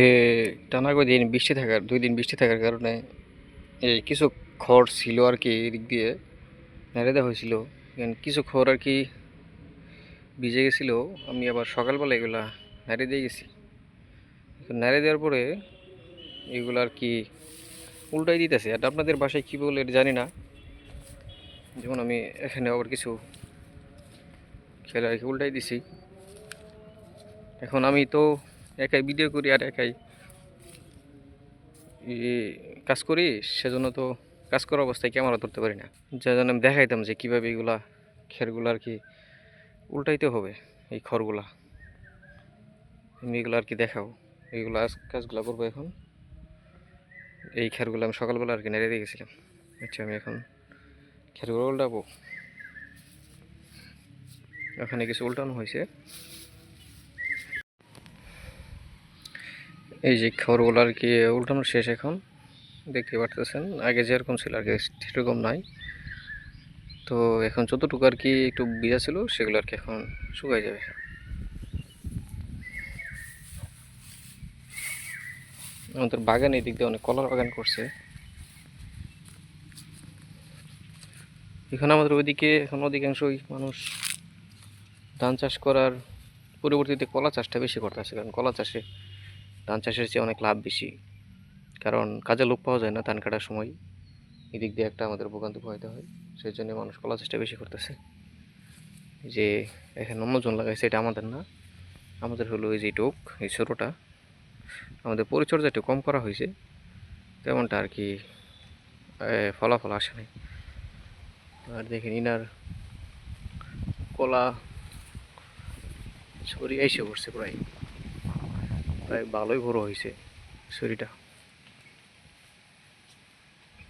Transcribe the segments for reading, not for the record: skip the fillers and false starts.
এ টানা কয়দিন বৃষ্টি থাকার 2 দিন বৃষ্টি থাকার কারণে এই কিছু খড় ছিল আর কি এদিক দিয়ে নেড়ে দেওয়া হয়েছিল। কিছু খড় আর কি ভিজে গেছিল। আমি আবার সকালবেলা এগুলা নেড়ে দিয়ে গেছি। নেড়ে দেওয়ার পরে এগুলো আর কি উল্টাই দিতেছে। আর আপনাদের বাসায় কী বলে এটা জানি না। যেমন আমি এখানে আবার কিছু খেলে আর কি উল্টাই দিছি। এখন আমি তো একাই ভিডিও করি আর একাই কাজ করি, সেজন্য তো কাজ করার অবস্থায় ক্যামেরা ধরতে পারি না। যার জন্য আমি দেখাইতাম যে কীভাবে এগুলা খেরগুলো আর কি উল্টাইতে হবে। এই খড়গুলা আমি এগুলো আর কি দেখাবো। এইগুলো কাজগুলো করবো এখন। এই খেরগুলো আমি সকালবেলা আর কি নেড়ে দিয়ে গেছিলাম। আচ্ছা, আমি এখন খেরগুলো উল্টাবো। এখানে কিছু উল্টানো হয়েছে। এই যে খড়গুলো আর কি উল্টানো শেষ। এখন দেখতে পারতেছেন আগে যেরকম ছিল আর কি সেরকম নাই। তো এখন যতটুকু আর কি একটু ভিজা ছিল সেগুলো আর কি এখন শুকাই যাবে। আমাদের বাগান এই দিক দিয়ে অনেক কলার বাগান করছে। এখানে আমাদের ওইদিকে এখন অধিকাংশই মানুষ ধান চাষ করার পরিবর্তিতে কলা চাষটা বেশি করতেছে। কারণ কলা চাষে ধান চাষের চেয়ে অনেক লাভ বেশি। কারণ কাজে লোক পাওয়া যায় না ধান কাটার সময়। এদিক দিয়ে একটা আমাদের ভোগান্তি পোহাইতে হয়। সেই জন্য মানুষ কলা চাষটা বেশি করতেছে। যে এখানে অন্যজন লাগাইছে এটা আমাদের না, আমাদের হলো এই যে টুক এই ছোটোটা। আমাদের পরিচর্যা একটু কম করা হয়েছে, তেমনটা আর কি ফলাফল আসে নাই। আর দেখেন ইনার কলা ছড়ি এসে পড়ছে, প্রায় প্রায় ভালোই বড় হয়েছে ছড়িটা,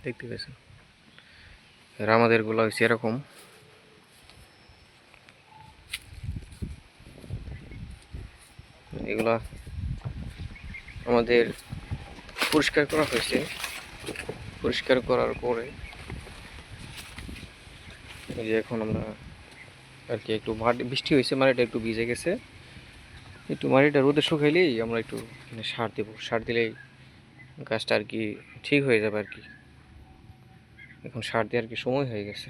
দেখতে পেয়েছেন। আর আমাদের গুলা হয়েছে এরকম। এগুলা আমাদের পরিষ্কার করা হয়েছে। পরিষ্কার করার পরে এই যে এখন আমরা আর কি একটু মাটি বৃষ্টি হয়েছে, মাটিটা একটু ভিজে গেছে। একটু মাটিটা রোদে শুকাইলেই আমরা একটু সার দেবো। সার দিলেই গাছটা আর কি ঠিক হয়ে যাবে আর কি। এখন সার দিয়ে আর কি সময় হয়ে গেছে।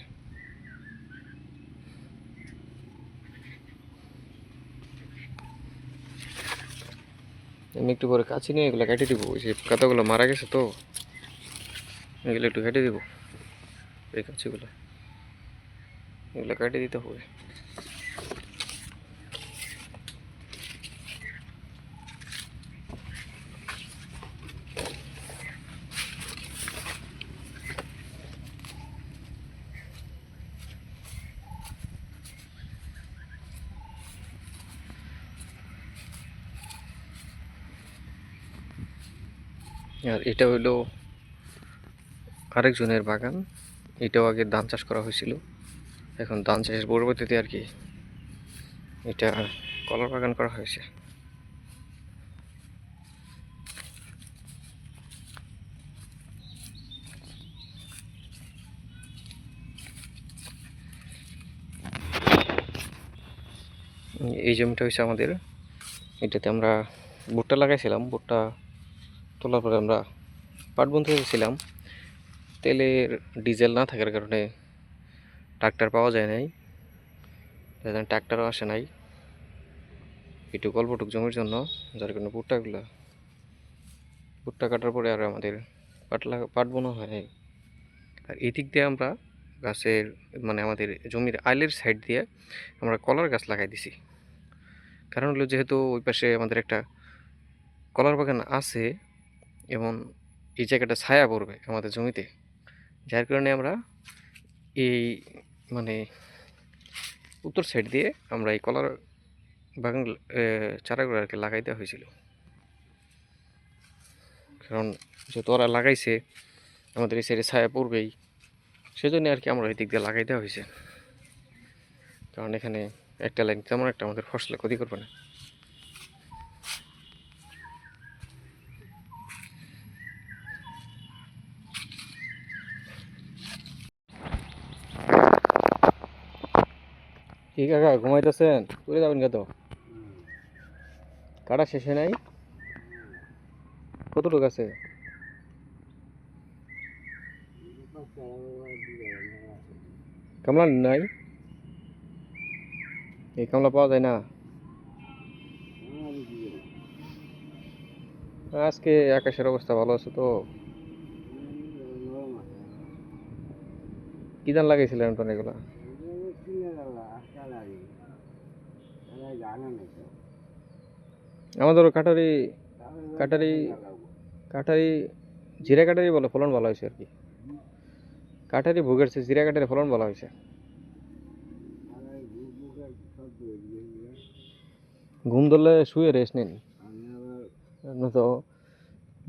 আমি একটু পরে কাছে নিয়ে এগুলো কেটে দিব। ওই যে পাতাগুলো মারা গেছে তো এগুলো একটু কেটে দিব। এই কাছিগুলো এগুলো কেটে দিতে হবে। আর এটা হইলো আরেকজনের বাগান। এটাও আগে ধান চাষ করা হয়েছিল। এখন ধান চাষের পরবর্তীতে আর কি এটা কলার বাগান করা হয়েছে। এই জমিটা হয়েছে আমাদের। এটাতে আমরা ভুট্টা লাগাইছিলাম। ভুট্টা তোলার পরে আমরা পাট বুনতে গেছিলাম। তেলের ডিজেল না থাকার কারণে ট্রাক্টর পাওয়া যায় নাই, ট্রাক্টরও আসে নাই একটু অল্পটুক জমির জন্য। যার কারণে ভুট্টা কাটার পরে আর আমাদের পাট বোনা হয় নাই। আর এদিক দিয়ে আমরা গাছের মানে আমাদের জমির আইলের সাইড দিয়ে আমরা কলার গাছ লাগাই দিছি। কারণ হলো যেহেতু ওই পাশে আমাদের একটা কলার বাগান আছে এবং এই জায়গাটা ছায়া পড়বে আমাদের জমিতে, যার কারণে আমরা এই মানে উত্তর সাইড দিয়ে আমরা এই কলার বাগান চারাগুলো আর কি লাগাই দেওয়া হয়েছিল। কারণ যেহেতু ওরা লাগাইছে আমাদের এই সাইডে ছায়া পড়বেই, সেজন্য আর কি আমরা এই দিক দিয়ে লাগাই দেওয়া হয়েছে। কারণ এখানে একটা লাইন তেমন একটা আমাদের ফসলে ক্ষতি করবে না। কি কাকা ঘুমাইতেছেন? তুলে যাবেন কত? কাটা শেষে নাই? কতটুকু আছে? কামলা নাই? এই কামলা পাওয়া যায় না আজকে। আকাশের অবস্থা ভালো আছে তো। কি ধান লাগাইছিলেন আপনার এগুলা? আমাদেরও কাটারি কাটারি কাটারি জিরা কাটারি বলে ফলন ভালো হয়েছে আর কি। কাটারি ভোগের চেয়ে জিরা কাটারি ফলন ভালো হয়েছে। ঘুম ধরলে শুয়ে রেস্ট নিন, তো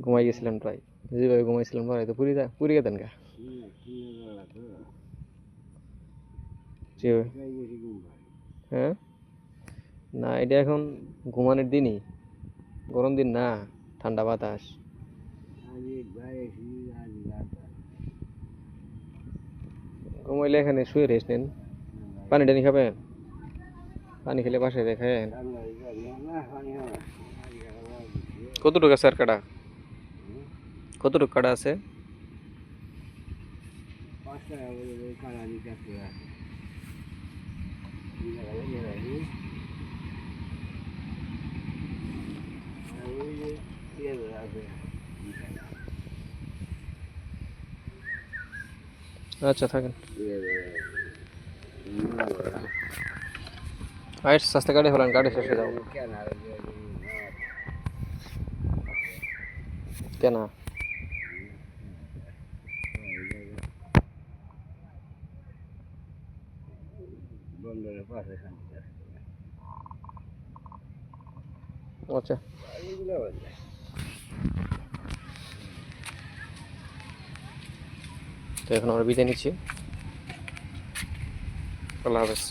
ঘুমাই গেছিলেন প্রায়। যেভাবে ঘুমাইছিলেন প্রায় তো পুরি গেতেন গা। হ্যাঁ, না এটা এখন ঘুমানোর দিনই, গরম দিন না, ঠান্ডা বাতাস। ঘুমাইলে এখানে শুয়ে রেস্ট নিন। পানি টানি খাবেন? পানি খেলে বাসায় দেখেন। কতটুকু আছে আর কাটা? কতটুকু কাটা আছে? আচ্ছা থাকেন। আস্তে আস্তে কাটে ফেলান, কাটে শেষে যাও। কেন? আচ্ছা, তো এখন আমরা বিদায় নিচ্ছি। আল্লাহ হাফেজ।